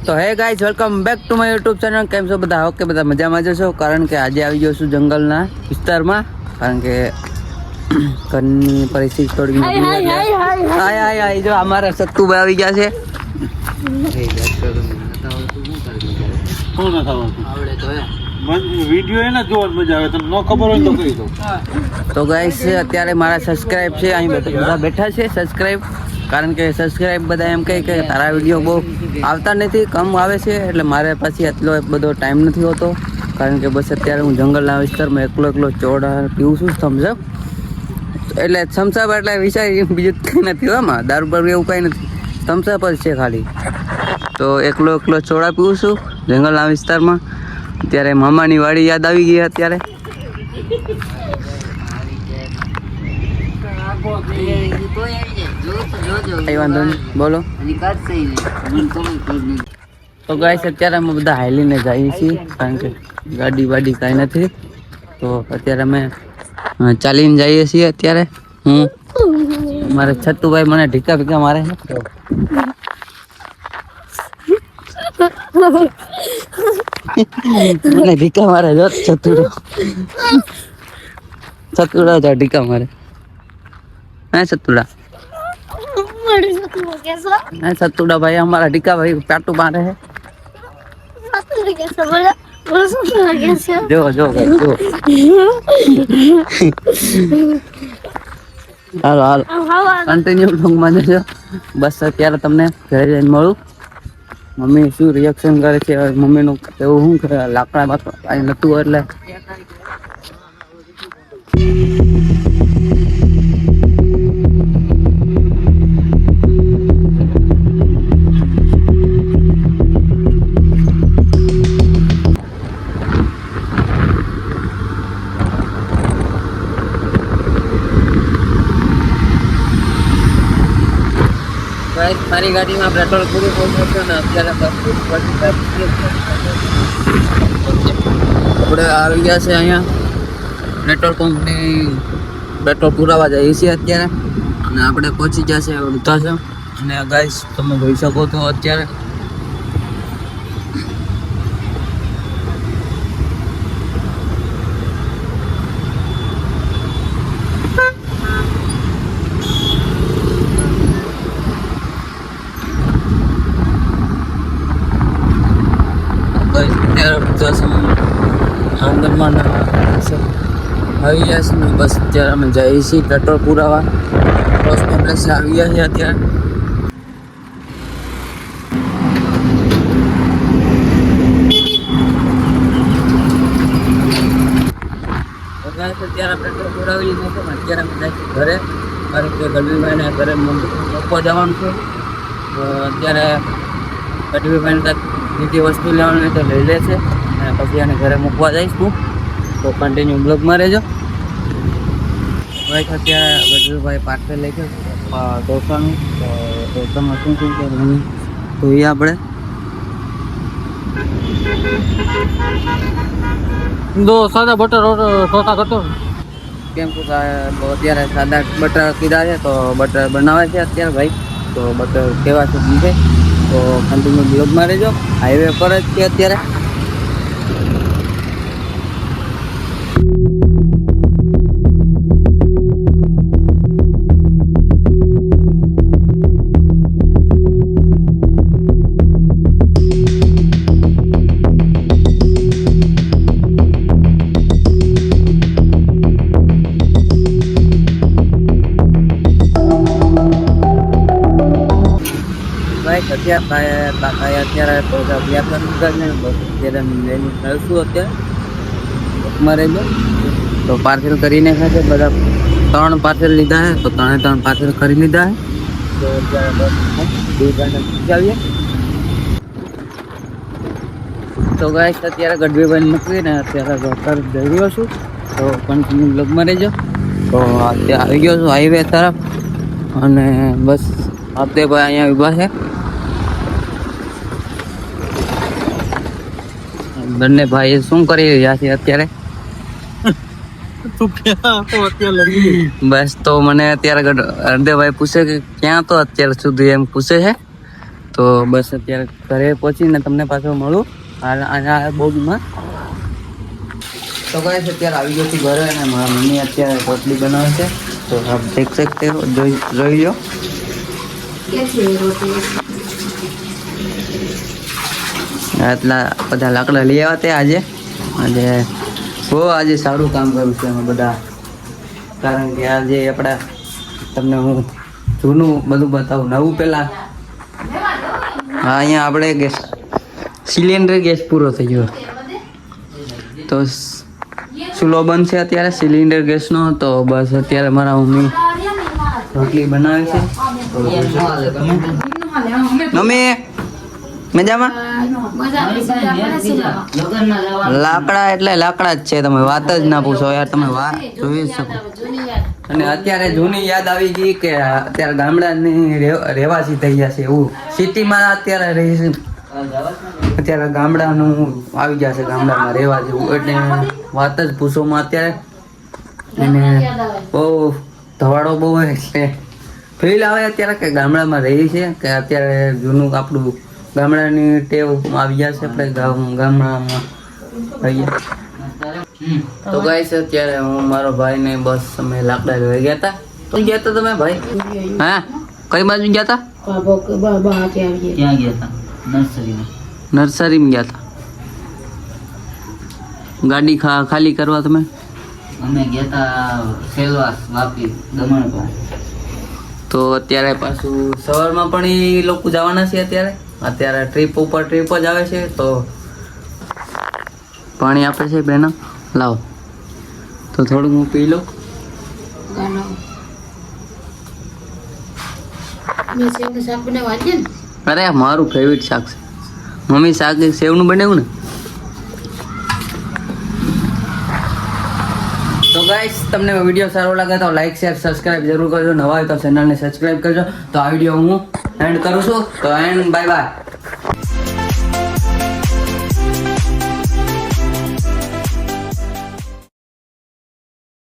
તો hey guys welcome back to my YouTube channel. કેમ છો બધા? ઓકે, બધા મજામાં જ છો? કારણ કે આજે આવી ગયો છું જંગલના વિસ્તારમાં. કારણ કે ઘરની પરિસ્થિતિ થોડી હાય જો અમારા સત્તુભાઈ આવી ગયા છે. તો ગાઈસ અત્યારે મારા સબસ્ક્રાઇબ છે, અહીં બધા બેઠા છે સબસ્ક્રાઇબ. કારણ કે સબસ્ક્રાઇબ બધા એમ કહે કે તારા વિડીયો બહુ આવતા નથી, કમ આવે છે, એટલે મારે પછી એટલો બધો ટાઈમ નથી હોતો. કારણ કે બસ અત્યારે હું જંગલના વિસ્તારમાં એકલો ચોડા પીવું છું થમ્સઅપ. એટલે થમ્સઅપ એટલે વિચારી બીજું કંઈ નથી આમાં, દારૂ બારૂ એવું કંઈ નથી, થમ્સઅપ જ છે ખાલી. તો એકલો ચોડા પીવું છું જંગલના વિસ્તારમાં. અત્યારે મામાની વાડી યાદ આવી ગઈ અત્યારે. વાંધો નહીં, બોલો. તો ગાઈસ અત્યારે અમે બધા હાલીને જઈએ છીએ, કારણ કે ગાડી વાડી કાંઈ નથી. તો અત્યારે અમે ચાલીને જઈએ છીએ. અત્યારે મારે છત્તુભાઈ મને ઢીકા ભીકા મારે છે. મને ઢીકા મારે જો છતુડા જો ઢીકા મારે. હે સતુડા सतुड़ा भाई हमारा टिका भाई पेटू मारे है. जो जो जो હાલો હાલો કન્ટિન્યુ ઢોંગ માં જજો. બસ અત્યારે તમને ઘરે જઈને મળું. મમ્મી શું રિએક્શન કરે છે, મમ્મીનું એવું શું કરે, લાકડા બાકડા કાંઈ નતું એટલે. મારી ગાડીમાં પેટ્રોલ પૂરું પહોંચ્યું છે ને અત્યારે આપણે આવી ગયા છે અહીંયા પેટ્રોલ પંપની પેટ્રોલ પુરાવા જઈએ છીએ અત્યારે. અને આપણે પહોંચી ગયા છે વૃદ્ધાશ્રમ. અને ગાઈસ તમે જોઈ શકો છો અત્યારે આંગણમાં આવી ગયા છે ને. બસ અત્યારે અમે જઈએ છીએ પેટ્રોલ પુરાવા. પોસ્ટ કોમ્પ્લેક્સ આવી ગયા છે અત્યારે. અત્યારે પેટ્રોલ પુરાવી લીધું છે. અત્યારે અમે જાય ઘરે, કારણ કે ગઢવીભાઈને ઘરે મૂકવા જવાનું છે. તો અત્યારે ગઢવીભાઈને બીજી વસ્તુ લેવાની તો લઈ લે છે, અને પછી એને ઘરે મૂકવા જઈશ હું. તો કન્ટિન્યુ બ્લોગમાં રહેજો. ભાઈ અત્યારે ગઢવીભાઈ પાર્સલ લઈ ગયો ઢોસાનું. તો ઢોસામાં શું શું છે જોઈએ આપણે. દો સાદા બટર ઢોસા કરતો. કેમ કે અત્યારે સાદા બટર કીધા છે તો બટર બનાવે છે અત્યારે ભાઈ. તો બટર કેવા છે બીજે તો કન્ટિન્યુ બ્લોગમાં રહેજો. હાઈવે પર જ છે અત્યારે. અત્યારે તો પાર્સલ કરીને ખાશે બધા. 3 પાર્સલ લીધા હે તો 3 પાર્સલ કરી લીધા હે. તો ગાઈસ અત્યારે ગઢવીભાઈ મૂકીને અત્યારે ઘર જઈ રહ્યો છું. તો કન્ટિન્યુ બ્લોગમાં રહેજો. તો અત્યારે આવી ગયો છું હાઈવે તરફ. અને બસ આપણે ભાઈ અહીંયા ઊભા છે. બંને ભાઈ શું કરી રહ્યા છે અત્યારે? બસ તો મને અત્યારે હરદેવભાઈ પૂછે કે ક્યાં તો અત્યાર સુધી એમ પૂછે છે. તો બસ અત્યારે ઘરે પહોંચીને તમને પાછો મળું આ બોગમાં. તો ગાઈસ અત્યારે આવી ગયો છું ઘરે અને મારા મમ્મી અત્યારે રોટલી બનાવે છે. તો આપ દેખ શકતે હો, જોઈ લો. આટલા બધા લાકડા લઈ આવ્યા તે આજે આજે સારું કામ કર્યું છે અમે બધા, કારણ કે આજે આપણા તમને હું જૂનું બધું બતાવું. નવું પહેલા હા અહીંયા આપણે ગેસ સિલિન્ડર ગેસ પૂરો થઈ ગયો તો ચૂલો બંધ છે અત્યારે સિલિન્ડર ગેસનો. તો બસ અત્યારે મારા મમ્મી રોટલી બનાવે છે. મમ્મી મજામાં? લાકડા એટલે લાકડા જ છે, તમે વાત જ ના પૂછો યાર. તમે વાત જોઈ શકો. અને અત્યારે જૂની યાદ આવી ગઈ કે અત્યારે ગામડાની રહેવાસી થઈ ગયા છે એવું. સિટીમાં અત્યારે રહી છે, અત્યારે ગામડાનું આવી ગયા છે, ગામડામાં રહેવા જેવું. એટલે વાત જ પૂછોમાં અત્યારે અને બહુ ધવાડો બહુ એટલે ફીલ આવે અત્યારે કે ગામડામાં રહી છે, કે અત્યારે જૂનું આપણું ગામડાની ટેવ આવી ગયા છે. આપણે ગામડામાં રહીએ. તો ગાઈસ અત્યારે હું મારો ભાઈ ને બસ અમે લાકડા લઈ ગયા હતા. તો ગયા હતા તમે ભાઈ? હા કઈ બાજુ ગયા હતા? ક્યાં ગયા હતા? નર્સરીમાં ગયા હતા. ગાડી ખાલી કરવા તમે? અમે ગયા હતા સેલવાસ વાપી દમણ પર. તો અત્યારે પાછું સવારમાં પણ એ લોકો જવાના છે. અત્યારે ટ્રીપ ઉપર ટ્રીપ જ આવે છે. તો પાણી આપે છે બેના, લાવો તો થોડું હું પી લઉં. અરે મારું ફેવરિટ શાક છે. મમ્મી શાક સેવનું બનાવ્યું ને. તો ગાઈસ તમને વિડીયો સારો લાગે તો લાઈક શેર સબસ્ક્રાઇબ જરૂર કરજો. નવા હોય તો ચેનલને સબસ્ક્રાઇબ કરજો. તો આ વિડીયો હું એન્ડ કરું છું. તો એન્ડ બાય બાય.